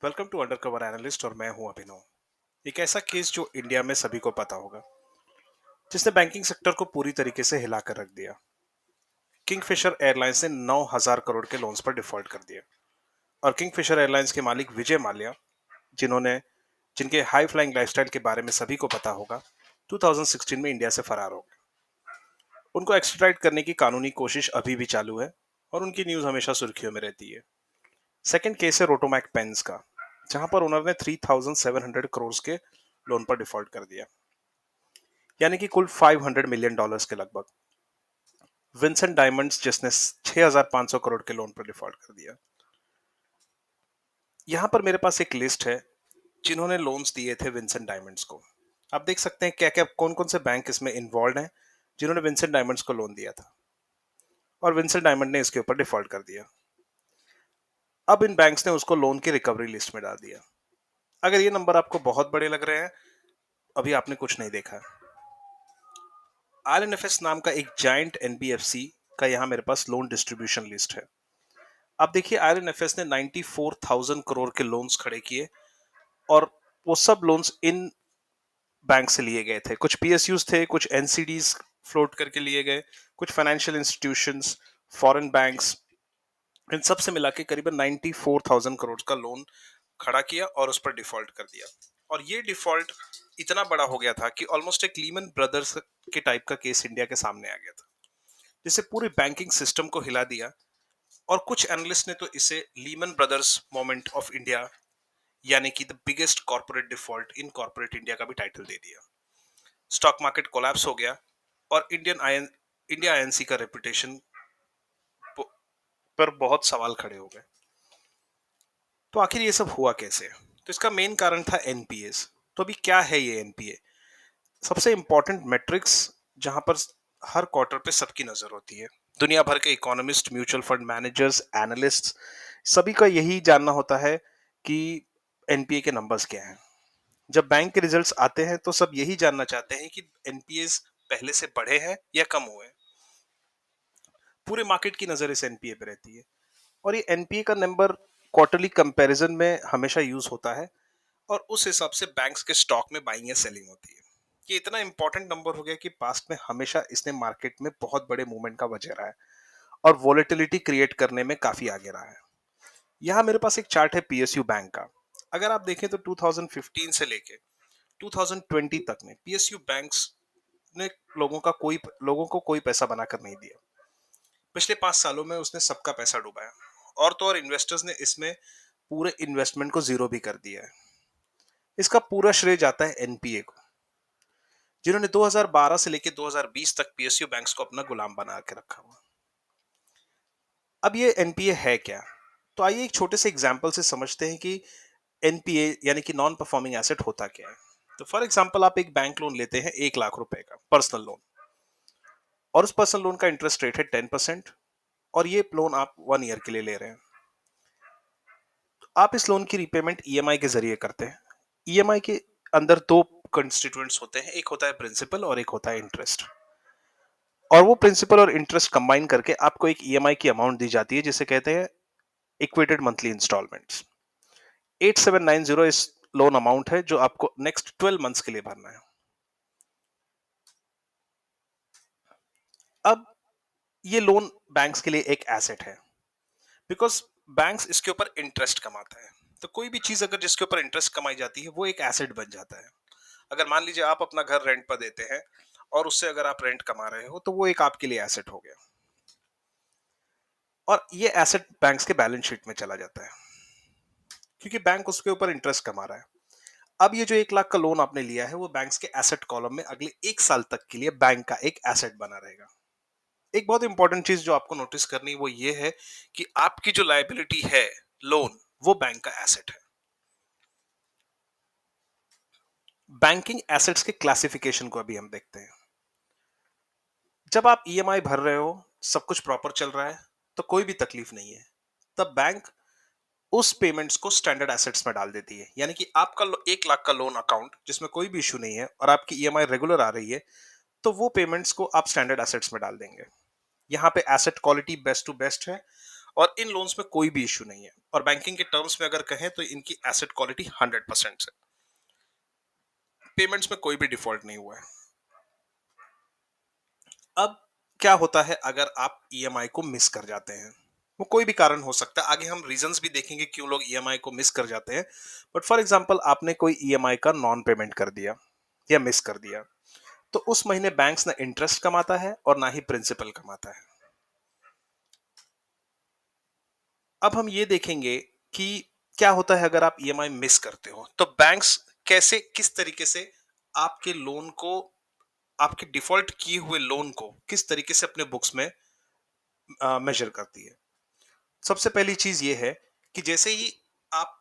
Welcome to undercover analyst और मैं हूं अभिनव। एक ऐसा केस जो इंडिया में सभी को पता होगा, जिसने बैंकिंग सेक्टर को पूरी तरीके से हिला कर रख दिया। किंगफिशर एयरलाइंस ने 9,000 करोड़ के लोन्स पर डिफॉल्ट कर दिया और किंगफिशर एयरलाइंस के मालिक विजय माल्या, जिन्होंने जिनके हाई फ्लाइंग लाइफस्टाइल के बारे में सभी को पता होगा, 2016 में इंडिया से फरार हो गए। उनको एक्स्ट्राडाइट करने की कानूनी कोशिश अभी भी चालू है और उनकी न्यूज हमेशा सुर्खियों में रहती है। सेकंड केस है रोटोमैक पेन्स का, जहां पर ओनर ने 3,700 करोड़ के लोन पर डिफॉल्ट कर दिया, यानी कि कुल $500 मिलियन के लगभग। विंसेंट डायमंड्स, जिसने 6,500 करोड़ के लोन पर डिफॉल्ट कर दिया। यहां पर मेरे पास एक लिस्ट है जिन्होंने लोन्स दिए थे विंसेंट डायमंड्स को। आप देख सकते हैं क्या क्या कौन कौन से बैंक इसमें इन्वॉल्व हैं जिन्होंने विंसेंट डायमंड्स को लोन दिया था, और विंसेंट डायमंड ने इसके ऊपर डिफॉल्ट कर दिया। अब इन बैंक्स ने उसको लोन की रिकवरी लिस्ट में डाल दिया। अगर ये नंबर आपको बहुत बड़े लग रहे हैं, अभी आपने कुछ नहीं देखा। आरएनएफएस नाम का एक जायंट एनबीएफसी का यहाँ मेरे पास लोन डिस्ट्रीब्यूशन लिस्ट है। आप देखिए, आरएनएफएस ने 94,000 करोड़ के लोन्स खड़े किए, और वो सब लोन्स इन बैंक से लिए गए थे। कुछ पीएसयूज थे, कुछ एनसीडीज फ्लोट करके लिए गए, कुछ फाइनेंशियल इंस्टीट्यूशंस, फॉरेन बैंक्स, इन सब से मिला के करीबन 94,000 करोड़ का लोन खड़ा किया और उस पर डिफॉल्ट कर दिया। और ये डिफॉल्ट इतना बड़ा हो गया था कि ऑलमोस्ट एक लीमन ब्रदर्स के टाइप का केस इंडिया के सामने आ गया था, जिससे पूरे बैंकिंग सिस्टम को हिला दिया। और कुछ एनालिस्ट ने तो इसे Lehman brothers moment of India, यानी कि the biggest corporate default in corporate India का भी टाइटल दे दिया। स्टॉक मार्केट कोलैप्स हो गया और इंडिया आईएनसी का रेपुटेशन पर बहुत सवाल खड़े हो गए। तो आखिर ये सब हुआ कैसे? तो इसका मेन कारण था एनपीएस। तो अभी क्या है ये एनपीए? सबसे इंपॉर्टेंट मैट्रिक्स जहां पर हर क्वार्टर पे सबकी नजर होती है। दुनिया भर के economist, mutual fund managers, analyst, सभी का यही जानना होता है कि एनपीए के नंबर्स क्या हैं। जब बैंक के रिजल्ट्स आते हैं तो सब यही जानना चाहते हैं कि एनपीएस पहले से बढ़े हैं या कम हुए हैं। पूरे मार्केट की नजर इस एनपीए पे रहती है, और ये एनपीए का नंबर क्वार्टरली कंपैरिजन में हमेशा यूज होता है, और उस हिसाब से बैंक्स के स्टॉक में बाइंग या सेलिंग होती है। ये इतना इंपॉर्टेंट नंबर हो गया कि पास्ट में हमेशा इसने मार्केट में बहुत बड़े मूवमेंट का वजह रहा है और वॉलेटिलिटी क्रिएट करने में काफी आगे रहा है। यहाँ मेरे पास एक चार्ट है पीएसयू बैंक का। अगर आप देखें तो 2015 से लेके 2020 तक में पीएसयू बैंक्स ने लोगों को कोई पैसा बनाकर नहीं दिया। पिछले 5 सालों में उसने सबका पैसा डुबाया, और तो और इन्वेस्टर्स ने इसमें पूरे इन्वेस्टमेंट को जीरो भी कर दिया है। इसका पूरा श्रेय जाता है एनपीए को, जिन्होंने 2012 से लेकर 2020 तक पीएसयू बैंक्स को अपना गुलाम बना के रखा हुआ। अब ये एनपीए है क्या? तो आइए एक छोटे से एग्जांपल से समझते हैं कि एनपीए यानी कि नॉन परफॉर्मिंग एसेट होता क्या है। तो फॉर एग्जांपल, आप एक बैंक लोन लेते हैं 1 लाख रुपए का पर्सनल लोन, और उस पर्सनल लोन का इंटरेस्ट रेट है 10%, और ये लोन आप 1 ईयर के लिए ले रहे हैं। तो आप इस लोन की रिपेमेंट ईएमआई के जरिए करते हैं। ईएमआई के अंदर दो कंस्टिट्यूएंट्स होते हैं, एक होता है प्रिंसिपल और एक होता है इंटरेस्ट। और वो प्रिंसिपल और इंटरेस्ट कंबाइन करके आपको एक ईएमआई की अमाउंट दी जाती है, जिसे कहते हैं इक्वेटेड मंथली इंस्टॉलमेंट्स। 8790 इस लोन अमाउंट है जो आपको नेक्स्ट 12 मंथ्स के लिए भरना है। अब ये लोन बैंक्स के लिए एक एसेट है, बिकॉज बैंक्स इसके ऊपर इंटरेस्ट कमाता है। तो कोई भी चीज अगर जिसके ऊपर इंटरेस्ट कमाई जाती है वो एक एसेट बन जाता है। अगर मान लीजिए आप अपना घर रेंट पर देते हैं और उससे अगर आप रेंट कमा रहे हो, तो वो एक आपके लिए एसेट हो गया, और ये एसेट बैंक्स के बैलेंस शीट में चला जाता है, क्योंकि बैंक उसके ऊपर इंटरेस्ट कमा रहा है। अब ये जो 1 लाख का लोन आपने लिया है, वो बैंक्स के एसेट कॉलम में अगले 1 साल तक के लिए बैंक का एक एसेट बना रहेगा। एक बहुत इंपॉर्टेंट चीज जो आपको नोटिस करनी वो ये है कि आपकी जो लायबिलिटी है, लोन, वो बैंक का एसेट है। बैंकिंग एसेट्स के क्लासिफिकेशन को अभी हम देखते हैं। जब आप ईएमआई भर रहे हो, सब कुछ प्रॉपर चल रहा है, तो कोई भी तकलीफ नहीं है, तब बैंक उस पेमेंट्स को स्टैंडर्ड एसेट्स में डाल देती है। यानी कि आपका 1 लाख का लोन अकाउंट जिसमें कोई भी इशू नहीं है और आपकी ईएमआई रेगुलर आ रही है, तो वो पेमेंट्स को आप स्टैंडर्ड एसेट्स में डाल देंगे। यहाँ पे asset quality best to best है, और इन लोन्स में कोई भी इश्यू नहीं है, और बैंकिंग के टर्म्स में अगर कहें तो इनकी एसेट क्वालिटी 100% है, पेमेंट्स में कोई भी डिफॉल्ट नहीं हुआ है। अब क्या होता है अगर आप ईएमआई को मिस कर जाते हैं? वो कोई भी कारण हो सकता है, आगे हम रीजंस भी देखेंगे क्यों लोग ईएमआई को मिस कर जाते हैं। बट फॉर एग्जांपल आपने कोई ईएमआई का नॉन पेमेंट कर दिया या मिस कर दिया, तो उस महीने बैंक्स ना इंटरेस्ट कमाता है और ना ही प्रिंसिपल कमाता है। अब हम ये देखेंगे कि क्या होता है अगर आप ईएमआई मिस करते हो, तो बैंक्स कैसे, किस तरीके से आपके लोन को, आपके डिफॉल्ट किए हुए लोन को किस तरीके से अपने बुक्स में मेजर करती है। सबसे पहली चीज ये है कि जैसे ही आप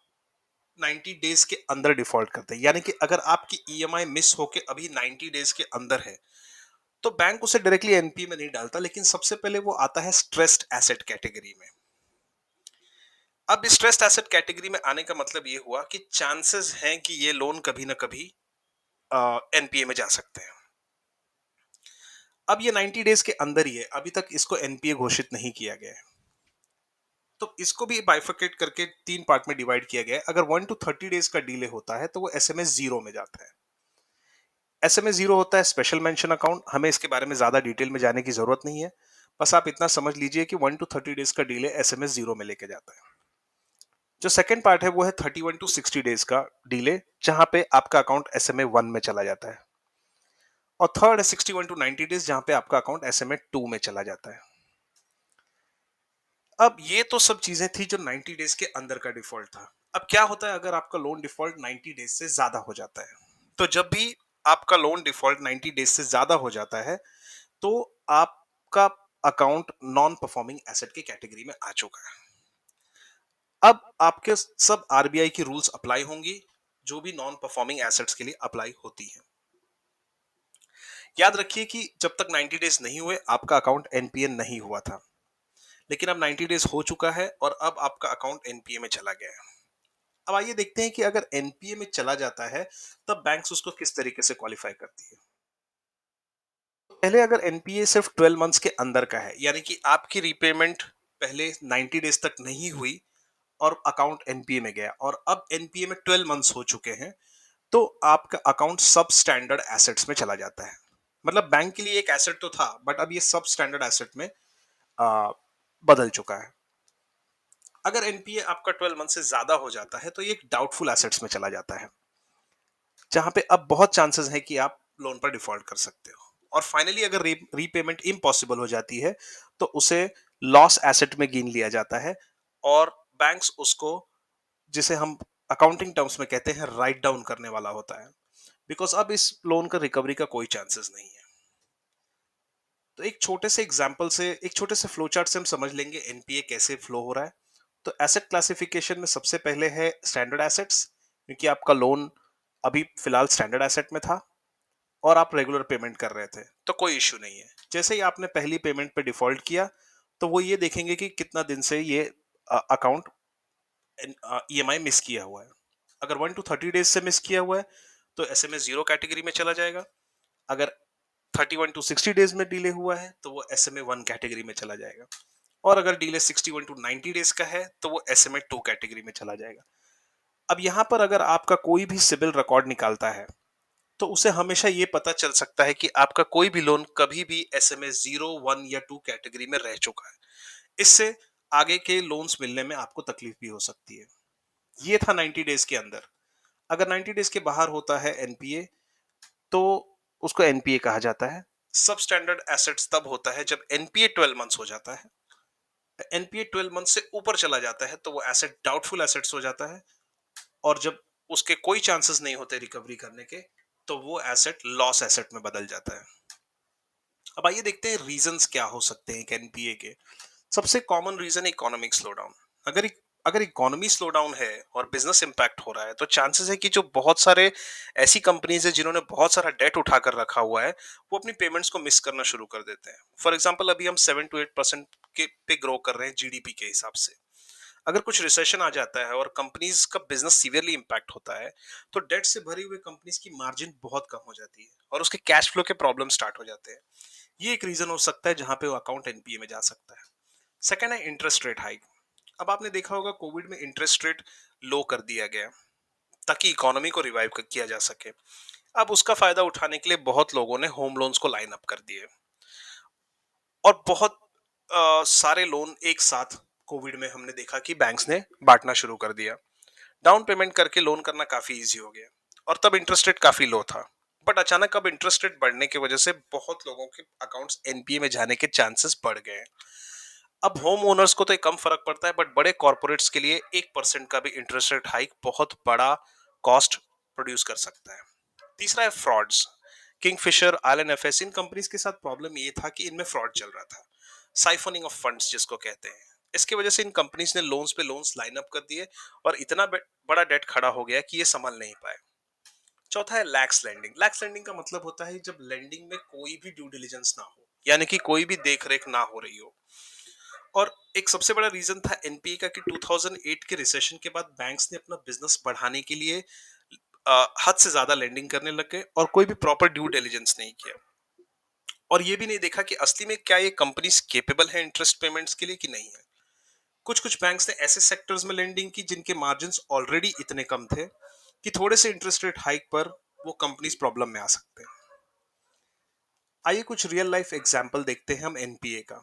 90 डेज के अंदर डिफॉल्ट करते हैं, यानी कि अगर आपकी ईएमआई मिस होके अभी 90 डेज के अंदर है, तो बैंक उसे डायरेक्टली एनपीए में नहीं डालता, लेकिन सबसे पहले वो आता है स्ट्रेस्ड एसेट कैटेगरी में। अब स्ट्रेस्ड एसेट कैटेगरी में आने का मतलब ये हुआ कि चांसेस हैं कि ये लोन कभी ना कभी एनपीए में जा सकते हैं। अब ये 90 डेज के अंदर ही है, अभी तक इसको एनपीए घोषित नहीं किया गया है, तो इसको भी बाइफरकेट करके तीन पार्ट में डिवाइड किया गया है। अगर 1 to 30 डेज का डिले होता है तो वो एसएमएस जीरो में जाता है। एसएमएस जीरो होता है स्पेशल मेंशन अकाउंट, हमें इसके बारे में ज्यादा डिटेल में जाने की जरूरत नहीं है, बस आप इतना समझ लीजिए कि 1 to 30 डेज का डिले एसएमएस जीरो में लेके जाता है। जो सेकंड पार्ट है वो है 31 to 60 डेज का डिले, जहां पे आपका अकाउंट एसएमए वन में चला जाता है, और थर्ड है 61 to 90 डेज, जहां पे आपका अकाउंट एसएमए टू में चला जाता है। अब ये तो सब चीजें थी जो 90 डेज के अंदर का डिफॉल्ट था। अब क्या होता है अगर आपका लोन डिफॉल्ट 90 डेज से ज्यादा हो जाता है? तो जब भी आपका लोन डिफॉल्ट 90 डेज से ज्यादा हो जाता है, तो आपका अकाउंट नॉन परफॉर्मिंग एसेट की कैटेगरी में आ चुका है। अब आपके सब आरबीआई की रूल्स अप्लाई होंगी, जो भी नॉन परफॉर्मिंग एसेट्स के लिए अप्लाई होती है। याद रखिए कि जब तक 90 डेज नहीं हुए आपका अकाउंट एनपीए नहीं हुआ था, लेकिन अब 90 डेज हो चुका है और अब आपका अकाउंट एनपीए में चला गया है। अब आइए देखते हैं कि अगर एनपीए में चला जाता है तब बैंक्स उसको किस तरीके से क्वालिफाई करती है। पहले अगर एनपीए सिर्फ 12 मंथ्स के अंदर का है, यानी कि आपकी रीपेमेंट पहले 90 डेज तक नहीं हुई और अकाउंट एनपीए में गया, और अब एनपीए में 12 मंथ्स हो चुके हैं, तो आपका अकाउंट सब स्टैंडर्ड एसेट्स में चला जाता है। मतलब बैंक के लिए एक एसेट तो था, बट अब ये सब स्टैंडर्ड एसेट में आ, बदल चुका है। अगर एनपीए आपका 12 मंथ से ज्यादा हो जाता है तो ये एक डाउटफुल एसेट्स में चला जाता है, जहां पे अब बहुत चांसेस है कि आप लोन पर डिफॉल्ट कर सकते हो। और फाइनली अगर रीपेमेंट इम्पॉसिबल हो जाती है तो उसे लॉस एसेट में गिन लिया जाता है, और बैंक्स उसको, जिसे हम अकाउंटिंग टर्म्स में कहते हैं, राइट डाउन करने वाला होता है, बिकॉज अब इस लोन का रिकवरी का कोई चांसेस नहीं है। तो एक छोटे से एग्जांपल से, एक छोटे से फ्लो चार्ट से हम समझ लेंगे एनपीए कैसे फ्लो हो रहा है। तो एसेट क्लासिफिकेशन में सबसे पहले है स्टैंडर्ड एसेट्स, क्योंकि आपका लोन अभी फिलहाल स्टैंडर्ड एसेट में था और आप रेगुलर पेमेंट कर रहे थे, तो कोई इश्यू नहीं है। जैसे ही आपने पहली पेमेंट पे डिफॉल्ट किया, तो वो ये देखेंगे कि कितना दिन से ये अकाउंट ईएमआई मिस किया हुआ है। अगर 1 to 30 डेज से मिस किया हुआ है तो एसएमएस जीरो कैटेगरी में चला जाएगा। अगर 31 to 60 डेज में डिले हुआ है तो वो एसएमए वन कैटेगरी में चला जाएगा, और अगर डिले 61 to 90 डेज का है तो वो एसएमए टू कैटेगरी में चला जाएगा। अब यहां पर अगर आपका कोई भी सिबिल रिकॉर्ड निकालता है तो उसे हमेशा ये पता चल सकता है कि आपका कोई भी लोन कभी भी एसएमए जीरो, वन या टू कैटेगरी में रह चुका है। इससे आगे के लोन्स मिलने में आपको तकलीफ भी हो सकती है। ये था 90 डेज के अंदर। अगर 90 डेज के बाहर होता है एनपीए, तो उसको एनपीए कहा जाता है। सब स्टैंडर्ड एसेट्स तब होता है जब एनपीए 12 मंथ्स हो जाता है। एनपीए 12 मंथ से ऊपर चला जाता है तो वो एसेट डाउटफुल एसेट्स हो जाता है, और जब उसके कोई चांसेस नहीं होते रिकवरी करने के, तो वो एसेट लॉस एसेट में बदल जाता है। अब आइए देखते हैं रीजंस क्या हो सकते हैं एनपीए के। सबसे कॉमन रीजन है इकोनॉमिक स्लोडाउन। अगर अगर इकोनॉमी स्लो डाउन है और बिजनेस इंपैक्ट हो रहा है, तो चांसेस है कि जो बहुत सारे ऐसी कंपनीज है जिन्होंने बहुत सारा डेट उठाकर रखा हुआ है, वो अपनी पेमेंट्स को मिस करना शुरू कर देते हैं। फॉर एग्जांपल अभी हम 7 to 8% के पे ग्रो कर रहे हैं जीडीपी के हिसाब से। अगर कुछ रिसेशन आ जाता है और कंपनीज का बिजनेस सीवियरली इंपैक्ट होता है, तो डेट से भरी हुई कंपनीज की मार्जिन बहुत कम हो जाती है और उसके कैश फ्लो के प्रॉब्लम स्टार्ट हो जाते हैं। ये एक रीजन हो सकता है जहां पे वो अकाउंट एनपीए में जा सकता है। सेकेंड है इंटरेस्ट रेट हाइक। अब आपने देखा होगा कोविड में इंटरेस्ट रेट लो कर दिया गया ताकि इकोनॉमी को रिवाइव किया जा सके। अब उसका फायदा उठाने के लिए बहुत लोगों ने होम लोन्स को लाइन अप कर दिए और बहुत सारे लोन एक साथ कोविड में हमने देखा कि बैंक्स ने बांटना शुरू कर दिया। डाउन पेमेंट करके लोन करना काफी इजी हो गया और तब इंटरेस्ट रेट काफी लो था। बट अचानक अब इंटरेस्ट रेट बढ़ने की वजह से बहुत लोगों के अकाउंट्स एनपीए में जाने के चांसेस बढ़ गए हैं। अब होम ओनर्स को तो एक कम फर्क पड़ता है, बट बड़े कॉर्पोरेट्स के लिए 1% का भी इंटरेस्ट रेट हाइक बहुत बड़ा कॉस्ट प्रोड्यूस कर सकता है। तीसरा है फ्रॉड्स। किंगफिशर, आईएलएनएफएस, इन कंपनीज के साथ प्रॉब्लम ये था कि इनमें फ्रॉड चल रहा था, साइफनिंग ऑफ फंड्स जिसको कहते हैं। इसकी वजह से इन कंपनीज ने लोन्स पे लोन्स लाइन अप कर दिए और इतना बड़ा डेट खड़ा हो गया कि ये संभल नहीं पाए। चौथा है लैक्स लेंडिंग। लैक्स लेंडिंग का मतलब होता है जब लेंडिंग में कोई भी ड्यू डिलिजेंस ना हो, यानी कि कोई भी देख रेख ना हो रही हो। और एक सबसे बड़ा रीजन था एनपीए का कि 2008 के रिसेशन के बाद बैंक्स ने अपना बिजनेस बढ़ाने के लिए हद से ज्यादा लेंडिंग करने लग गए और कोई भी प्रॉपर ड्यू डिलिजेंस नहीं किया और ये भी नहीं देखा कि असली में क्या ये कंपनीज केपेबल है इंटरेस्ट पेमेंट्स के लिए कि नहीं है। कुछ कुछ बैंक्स ने ऐसे सेक्टर्स में लेंडिंग की जिनके मार्जिन्स ऑलरेडी इतने कम थे कि थोड़े से इंटरेस्ट रेट हाइक पर वो कंपनीज प्रॉब्लम में आ सकते हैं। आइए कुछ रियल लाइफ एग्जांपल देखते हैं हम एनपीए का।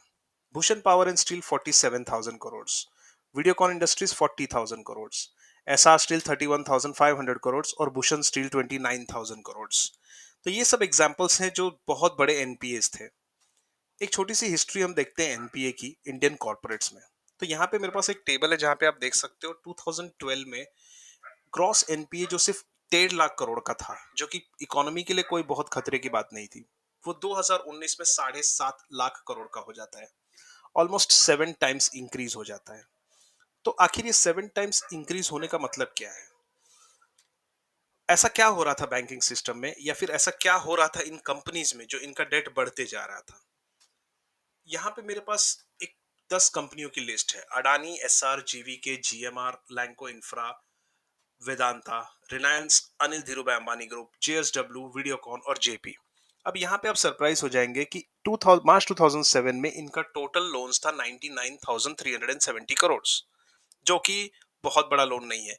Bhushan power and steel 47,000 crore, Videocon industries 40,000 crore, SR steel 31,500 crore और भूषण स्टील 29,000 करोड़। तो ये सब एग्जांपल्स हैं जो बहुत बड़े एनपीएस थे। एक छोटी सी हिस्ट्री हम देखते हैं एनपीए की इंडियन कॉर्पोरेट्स में। तो यहाँ पे मेरे पास एक टेबल है जहाँ पे आप देख सकते हो 2012 में ग्रॉस एनपीए जो सिर्फ 1.5 लाख करोड़ का था, जो कि इकोनॉमी के लिए कोई बहुत खतरे की बात नहीं थी, वो 2019 में 7.5 लाख करोड़ का हो जाता है। ऑलमोस्ट 7 टाइम्स इंक्रीज हो जाता है। तो आखिर ये 7 टाइम्स इंक्रीज होने का मतलब क्या है? ऐसा क्या हो रहा था बैंकिंग सिस्टम में, या फिर ऐसा क्या हो रहा था इन कंपनीज में जो इनका डेट बढ़ते जा रहा था? यहाँ पे मेरे पास एक 10 कंपनियों की लिस्ट है। Adani, SR, GVK, GMR, Lanco infra, Vedanta, Reliance, Anil Dhirubhai Ambani group, JSW, Videocon और जेपी। अब यहाँ पे आप सरप्राइज हो जाएंगे कि 2000 मार्च 2007 में इनका टोटल लोन्स था 99,370 करोड़, जो कि बहुत बड़ा लोन नहीं है।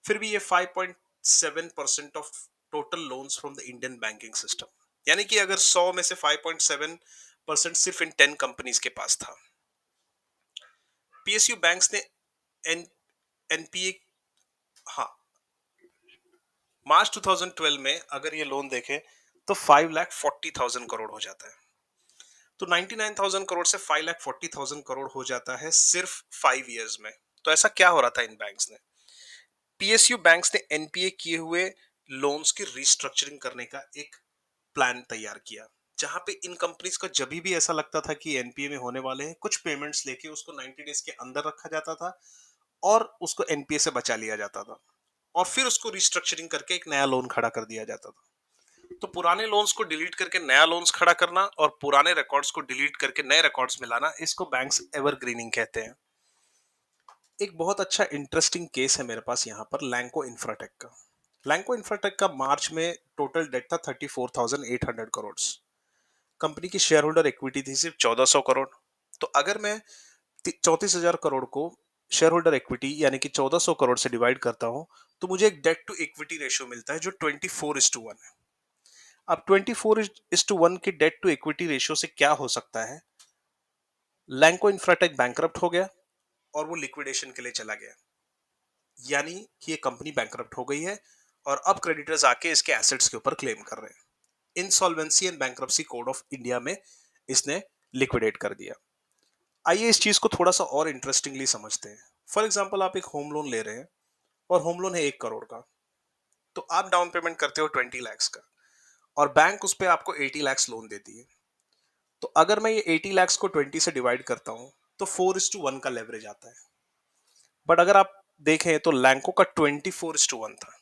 फिर भी ये 5.7% of total loans from the Indian banking system, यानी कि अगर 100 में से 5.7% सिर्फ इन 10 कंपनीज के पास था। पीएसयू बैंक्स ने एन एनपीए, हाँ, मार्च 2012 में अगर ये लोन देखें तो 5,40,000 करोड़ हो जाता है। तो 99,000 करोड़ से 5,40,000 करोड़ हो जाता है सिर्फ 5 इयर्स में। तो ऐसा क्या हो रहा था इन बैंक्स ने? पीएसयू बैंक्स ने एनपीए किए हुए लोन्स की रिस्ट्रक्चरिंग करने का एक प्लान तैयार किया, जहां पे इन कंपनीज को जब भी ऐसा लगता था कि एनपीए में होने वाले हैं, कुछ पेमेंट्स लेके उसको 90 डेज के अंदर रखा जाता था और उसको एनपीए से बचा लिया जाता था और फिर उसको रिस्ट्रक्चरिंग करके एक नया लोन खड़ा कर दिया जाता था। तो पुराने लोन्स को डिलीट करके नया लोन्स खड़ा करना और पुराने रिकॉर्ड्स को डिलीट करके नए रिकॉर्ड्स मिलाना, इसको बैंक्स एवरग्रीनिंग कहते हैं। एक बहुत अच्छा इंटरेस्टिंग केस है मेरे पास यहाँ पर लैंको इंफ्राटेक का। लैंको इंफ्राटेक का मार्च में टोटल डेट था 34,800 करोड़। कंपनी की शेयर होल्डर इक्विटी थी सिर्फ 1,400 करोड़। तो अगर मैं 34,000 करोड़ को शेयर होल्डर इक्विटी यानी कि 1,400 करोड़ से डिवाइड करता हूं, तो मुझे एक डेट टू इक्विटी रेशियो मिलता है जो 24:1 है। अब 24:1 के डेट टू इक्विटी रेशियो से क्या हो सकता है? लैंको इंफ्राटेक बैंकरप्ट हो गया और वो लिक्विडेशन के लिए चला गया, यानी कि ये कंपनी बैंकरप्ट हो गई है और अब क्रेडिटर्स आके इसके एसेट्स के ऊपर क्लेम कर रहे हैं। Insolvency and bankruptcy code of India में इसने लिक्विडेट कर दिया। आइए इस चीज को थोड़ा सा और इंटरेस्टिंगली समझते हैं। फॉर एग्जाम्पल, आप एक होम लोन ले रहे हैं और होम लोन है 1 करोड़ का। तो आप डाउन पेमेंट करते हो 20 lakhs का और बैंक उस पर आपको 80 lakhs लोन देती है। तो अगर मैं ये 80 lakhs को 20 से डिवाइड करता हूं तो 4:1 का लेवरेज आता है। बट अगर आप देखें तो लैंको का 24:1 था,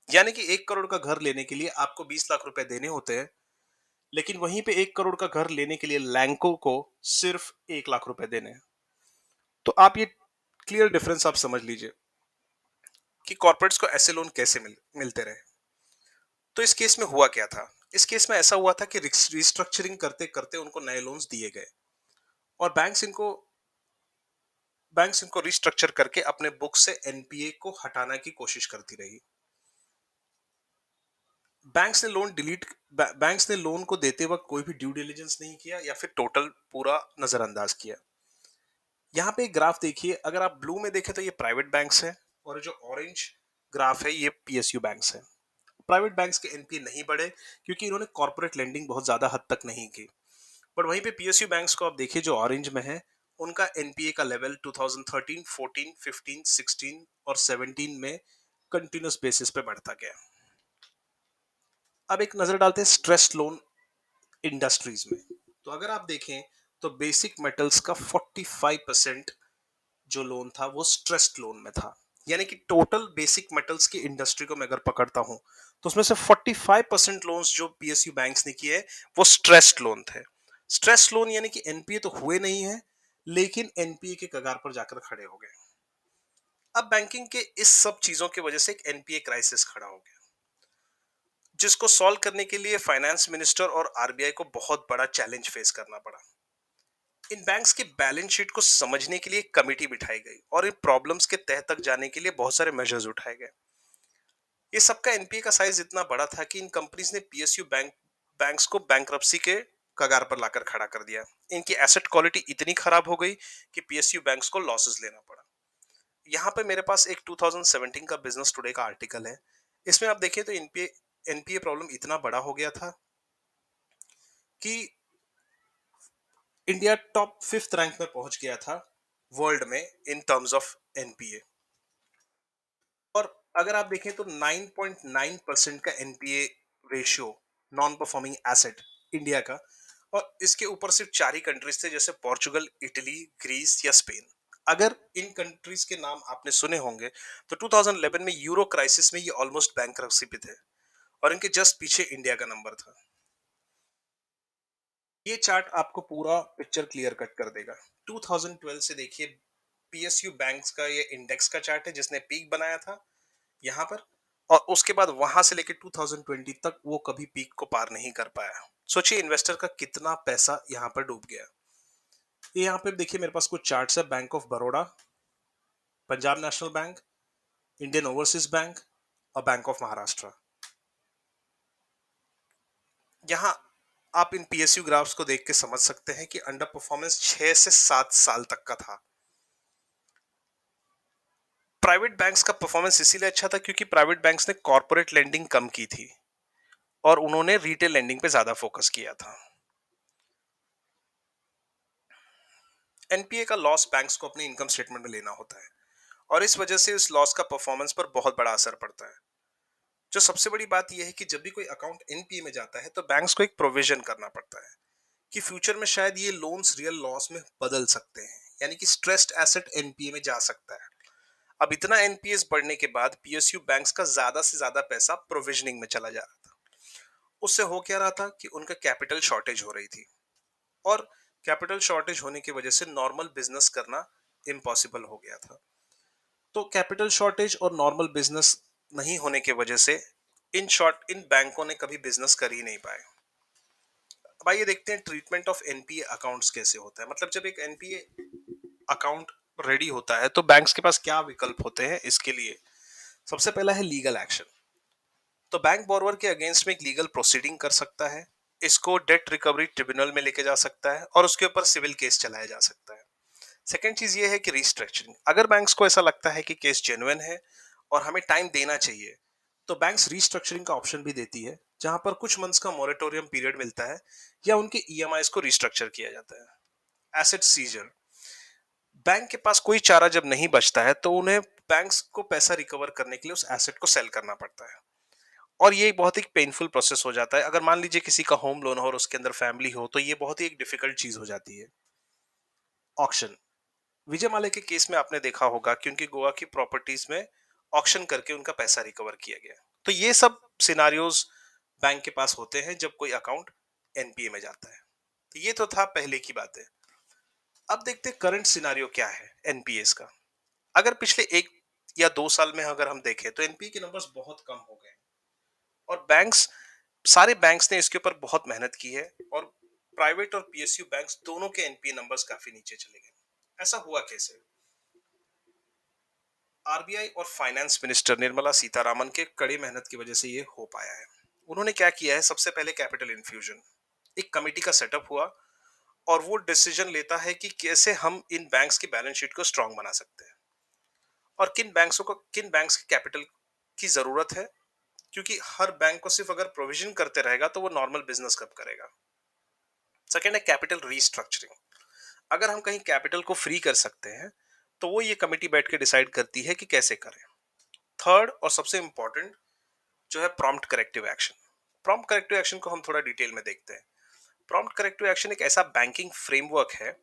यानी कि 1 करोड़ का घर लेने के लिए आपको 20 लाख रुपए देने होते हैं, लेकिन वहीं पे 1 करोड़ का घर लेने के लिए लैंको को सिर्फ 1 लाख रुपए देने हैं। तो आप ये क्लियर डिफरेंस आप समझ लीजिए कि कॉर्पोरेट्स को ऐसे लोन कैसे मिलते रहे। तो इस केस में हुआ क्या था? इस केस में ऐसा हुआ था कि रिस्ट्रक्चरिंग करते करते उनको नए लोन्स दिए गए और बैंक्स इनको बैंक्स इनको रिस्ट्रक्चर करके अपने बुक से एनपीए को हटाने की कोशिश करती रही। बैंक्स ने लोन डिलीट बैंक्स ने लोन को देते वक्त कोई भी ड्यू डिलिजेंस नहीं किया या फिर टोटल पूरा नजरअंदाज किया। यहाँ पे एक ग्राफ देखिए, अगर आप ब्लू में देखें तो ये प्राइवेट बैंक्स है, और जो ऑरेंज ग्राफ है ये पीएसयू बैंक्स है। प्राइवेट बैंक्स के एनपीए नहीं बढ़े क्योंकि इन्होंने कॉर्पोरेट लेंडिंग बहुत ज्यादा हद तक नहीं की। बट वहीं पे पीएसयू बैंक्स को आप देखिए जो ऑरेंज में है, उनका एनपीए का लेवल 2013, 14, 15, 16 और 17 में कंटिन्यूस बेसिस पे बढ़ता गया। अब एक नजर डालते हैं स्ट्रेस लोन इंडस्ट्रीज में। तो अगर आप देखें तो बेसिक मेटल्स का 45% जो लोन था वो स्ट्रेस्ड लोन में था। यानी कि टोटल बेसिक मेटल्स की इंडस्ट्री को मैं अगर पकड़ता हूं तो उसमें से 45% लोन्स जो पीएसयू बैंक्स ने किए वो स्ट्रेस्ड लोन थे। स्ट्रेस्ड लोन यानी कि एनपीए तो हुए नहीं है, लेकिन एनपीए के कगार पर जाकर खड़े हो गए। अब बैंकिंग के इस सब चीजों की वजह से एक एनपीए क्राइसिस खड़ा हो गया, जिसको सॉल्व करने के लिए फाइनेंस मिनिस्टर और आरबीआई को बहुत बड़ा चैलेंज फेस करना पड़ा। इन बैंक्स के बैलेंस शीट को समझने के लिए एक कमेटी बिठाई गई और इन प्रॉब्लम्स के तह तक जाने के लिए बहुत सारे मेजर्स उठाए गए। ये सबका एनपीए का साइज इतना बड़ा था कि इन कंपनीज ने पीएसयू बैंक्स को बैंकरप्सी के कगार पर लाकर खड़ा कर दिया। इनकी एसेट क्वालिटी इतनी खराब हो गई कि पीएसयू बैंक्स को लॉसेस लेना पड़ा। यहाँ पे मेरे पास एक 2017 का बिजनेस टुडे का आर्टिकल है। इसमें आप देखें तो एनपीए एनपीए प्रॉब्लम इतना बड़ा हो गया था कि इंडिया टॉप 5th रैंक में पहुंच गया था वर्ल्ड में इन टर्म्स ऑफ एनपीए। और अगर आप देखें तो 9.9% का NPA ratio non performing asset India का, और इसके ऊपर सिर्फ 4 ही कंट्रीज थे जैसे पोर्चुगल, इटली, ग्रीस या स्पेन। अगर इन कंट्रीज के नाम आपने सुने होंगे तो 2011 में यूरो क्राइसिस में ये ऑलमोस्ट बैंकरप्सी पे थे, और इनके जस्ट पीछे इंडिया का नंबर था। ये चार्ट आपको पूरा पिक्चर क्लियर कट कर देगा। 2012 से देखिए, पीएसयू बैंक्स का ये इंडेक्स का चार्ट है जिसने पीक बनाया था यहाँ पर, और उसके बाद वहां से लेके 2020 तक वो कभी पीक को पार नहीं कर पाया। सोचिए इन्वेस्टर का कितना पैसा यहाँ पर डूब गया। ये यहाँ पे देखिए मेरे पास कुछ चार्ट्स है, bank of Baroda, Punjab national bank, Indian overseas bank और बैंक ऑफ महाराष्ट्र। यहाँ आप इन पीएसयू ग्राफ्स को देख के समझ सकते हैं कि अंडर परफॉर्मेंस 6 से 7 साल तक का था। प्राइवेट बैंक्स का परफॉर्मेंस इसीलिए अच्छा था क्योंकि प्राइवेट बैंक्स ने कॉर्पोरेट लेंडिंग कम की थी और उन्होंने रिटेल लेंडिंग पे ज्यादा फोकस किया था। एनपीए का लॉस बैंक्स को अपने इनकम स्टेटमेंट में लेना होता है, और इस वजह से इस लॉस का परफॉर्मेंस पर बहुत बड़ा असर पड़ता है। जो सबसे बड़ी बात यह है कि जब भी कोई अकाउंट एनपीए में जाता है तो बैंक्स को एक प्रोविजन करना पड़ता है कि फ्यूचर में शायद ये लोन्स रियल लॉस में बदल सकते हैं, यानी कि स्ट्रेस्ड एसेट एनपीए में जा सकता है। अब इतना एनपीएस बढ़ने के बाद पीएसयू बैंक्स का ज्यादा से ज्यादा पैसा प्रोविजनिंग में चला जा रहा था। उससे हो क्या रहा था कि उनका कैपिटल शॉर्टेज हो रही थी, और कैपिटल शॉर्टेज होने की वजह से नॉर्मल बिजनेस करना इम्पॉसिबल हो गया था। तो कैपिटल शॉर्टेज और नॉर्मल बिजनेस नहीं होने की वजह से इन बैंकों ने कभी बिजनेस कर ही नहीं पाए। अब आइए देखते हैं ट्रीटमेंट ऑफ एनपीए अकाउंट्स कैसे होता है। मतलब जब एक एनपीए अकाउंट रेडी होता है तो बैंक्स के पास क्या विकल्प होते हैं इसके लिए। सबसे पहला है लीगल एक्शन। तो बैंक बोरोवर के अगेंस्ट में एक लीगल प्रोसीडिंग कर सकता है, इसको डेट रिकवरी ट्रिब्यूनल में लेके जा सकता है और उसके ऊपर सिविल केस चलाया जा सकता है। सेकेंड चीज ये है कि रिस्ट्रक्चरिंग। अगर बैंक्स को ऐसा लगता है कि केस जेन्युइन है और हमें टाइम देना चाहिए, तो बैंक्स रिस्ट्रक्चरिंग का ऑप्शन भी देती है, जहां पर कुछ मंथ्स का मोरेटोरियम पीरियड मिलता है या उनके ईएमआईस को रिस्ट्रक्चर किया जाता है। Asset scissor. बैंक के पास कोई चारा जब नहीं बचता है तो उन्हें बैंक्स को पैसा रिकवर करने के लिए उस एसेट को सेल करना पड़ता है, और ये एक बहुत ही पेनफुल प्रोसेस हो जाता है। अगर मान लीजिए किसी का होम लोन हो और उसके अंदर फैमिली हो तो ये बहुत ही एक डिफिकल्ट चीज हो जाती है। ऑक्शन। विजय माल्या के केस में आपने देखा होगा कि उनकी गोवा की प्रॉपर्टीज में ऑक्शन करके उनका पैसा रिकवर किया गया। तो ये सब सिनारियोज बैंक के पास होते हैं जब कोई अकाउंट एनपीए में जाता है। तो ये तो था पहले की बातें। अब देखते हैं करंट सिनारियो क्या है एनपीएस का। अगर पिछले 1 या 2 साल में अगर हम देखें तो एनपीए के नंबर्स बहुत कम हो गए, और सारे बैंक्स ने इसके ऊपर बहुत मेहनत की है, और प्राइवेट और पीएसयू बैंक्स दोनों के एनपीए नंबर्स काफी नीचे चले गए। ऐसा हुआ कैसे? आरबीआई और फाइनेंस मिनिस्टर निर्मला सीतारामन के कड़ी मेहनत की वजह से ये हो पाया है। उन्होंने क्या किया है, सबसे पहले कैपिटल इन्फ्यूजन, एक कमेटी का सेटअप हुआ और वो डिसीजन लेता है कि कैसे हम इन बैंक्स की बैलेंस शीट को स्ट्रांग बना सकते हैं और किन बैंक्स की कैपिटल की जरूरत है, क्योंकि हर बैंक को सिर्फ अगर प्रोविजन करते रहेगा तो वो नॉर्मल बिजनेस कब करेगा। सेकेंड है कैपिटल रीस्ट्रक्चरिंग। अगर हम कहीं कैपिटल को फ्री कर सकते हैं तो वो ये कमेटी बैठ के डिसाइड करती है कि कैसे करें। थर्ड और सबसे इंपॉर्टेंट जो है prompt corrective action. Prompt corrective action को हम थोड़ा डिटेल में देखते हैं। प्रॉम्प्ट करेक्टिव एक्शन एक ऐसा बैंकिंग फ्रेमवर्क है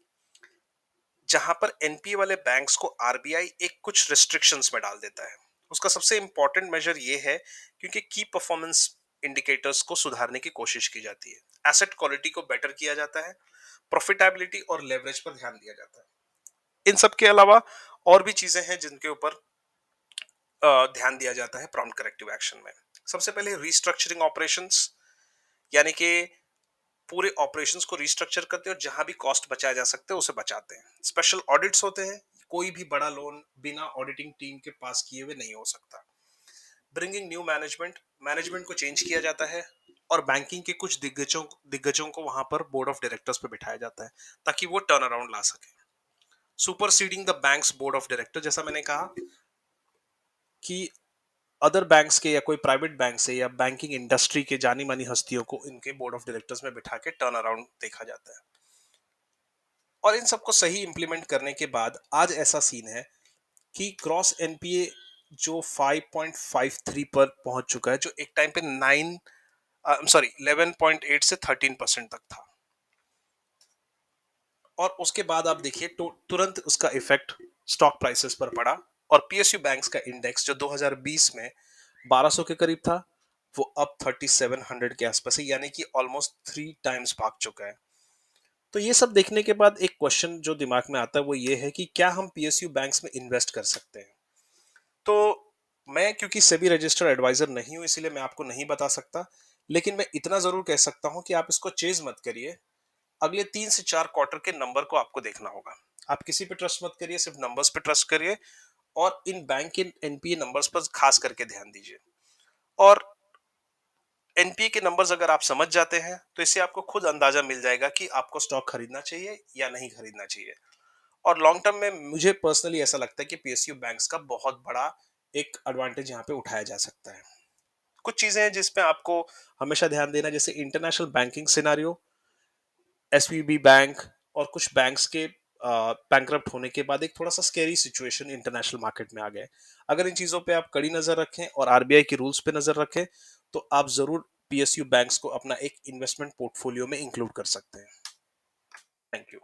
जहां पर एनपीए वाले बैंक्स को आरबीआई एक कुछ रिस्ट्रिक्शंस में डाल देता है। उसका सबसे इंपॉर्टेंट मेजर ये है क्योंकि की परफॉर्मेंस इंडिकेटर्स को सुधारने की कोशिश की जाती है, एसेट क्वालिटी को बेटर किया जाता है, प्रॉफिटेबिलिटी और लेवरेज पर ध्यान दिया जाता है। इन सब के अलावा और भी चीजें हैं जिनके ऊपर ध्यान दिया जाता है प्रॉम्प्ट करेक्टिव एक्शन में। सबसे पहले रीस्ट्रक्चरिंग ऑपरेशंस, यानी कि पूरे ऑपरेशंस को रिस्ट्रक्चर करते हैं और जहां भी कॉस्ट बचाया जा सकते हैं उसे बचाते हैं। स्पेशल ऑडिट्स होते हैं, कोई भी बड़ा लोन बिना ऑडिटिंग टीम के पास किए हुए नहीं हो सकता। ब्रिंगिंग न्यू मैनेजमेंट, मैनेजमेंट को चेंज किया जाता है और बैंकिंग के कुछ दिग्गजों को वहां पर बोर्ड ऑफ डायरेक्टर्स पे बिठाया जाता है ताकि वो टर्न अराउंड ला सके। Superseding the banks board of director, जैसा मैंने कहा कि अदर बैंक्स के या कोई प्राइवेट बैंक से या बैंकिंग इंडस्ट्री के जानी मानी हस्तियों को इनके बोर्ड ऑफ डायरेक्टर्स में बिठा के टर्न अराउंड देखा जाता है। और इन सबको सही इंप्लीमेंट करने के बाद आज ऐसा सीन है कि क्रॉस एनपीए जो 5.53 पर पहुंच चुका है, जो एक टाइम पे 11.8 से 13% तक था। और उसके बाद आप देखिए तुरंत उसका इफेक्ट स्टॉक प्राइसेस पर पड़ा और पीएसयू बैंक्स का इंडेक्स जो 2020 में 1200 के करीब था वो अब 3700 के आसपास है, यानी कि ऑलमोस्ट 3 टाइम्स भाग चुका है। तो ये सब देखने के बाद एक क्वेश्चन जो दिमाग में आता है वो ये है कि क्या हम पीएसयू बैंक्स में इन्वेस्ट कर सकते हैं। तो मैं क्योंकि सेबी रजिस्टर्ड एडवाइजर नहीं हूं इसलिए मैं आपको नहीं बता सकता, लेकिन मैं इतना जरूर कह सकता हूं कि आप इसको चेज मत करिए। अगले 3 से 4 क्वार्टर के नंबर को आपको देखना होगा। आप किसी पे ट्रस्ट मत करिए, सिर्फ नंबर्स पे ट्रस्ट करिए और इन बैंक के एनपीए नंबर्स पर खास करके ध्यान दीजिए। और एनपीए के नंबर्स अगर आप समझ जाते हैं तो इससे आपको खुद अंदाजा मिल जाएगा कि आपको स्टॉक खरीदना चाहिए या नहीं खरीदना चाहिए। और लॉन्ग टर्म में मुझे पर्सनली ऐसा लगता है कि पीएसयू बैंक्स का बहुत बड़ा एक एडवांटेज यहाँ पे उठाया जा सकता है। कुछ चीजें हैं जिसपे आपको हमेशा ध्यान देना, जैसे international banking scenario, SVB bank और कुछ बैंक्स के बैंकरप्ट होने के बाद एक थोड़ा सा स्केरी सिचुएशन इंटरनेशनल मार्केट में आ गया है। अगर इन चीजों पे आप कड़ी नजर रखें और आरबीआई के रूल्स पे नजर रखें तो आप जरूर पीएसयू बैंक्स को अपना एक इन्वेस्टमेंट पोर्टफोलियो में इंक्लूड कर सकते हैं। Thank you.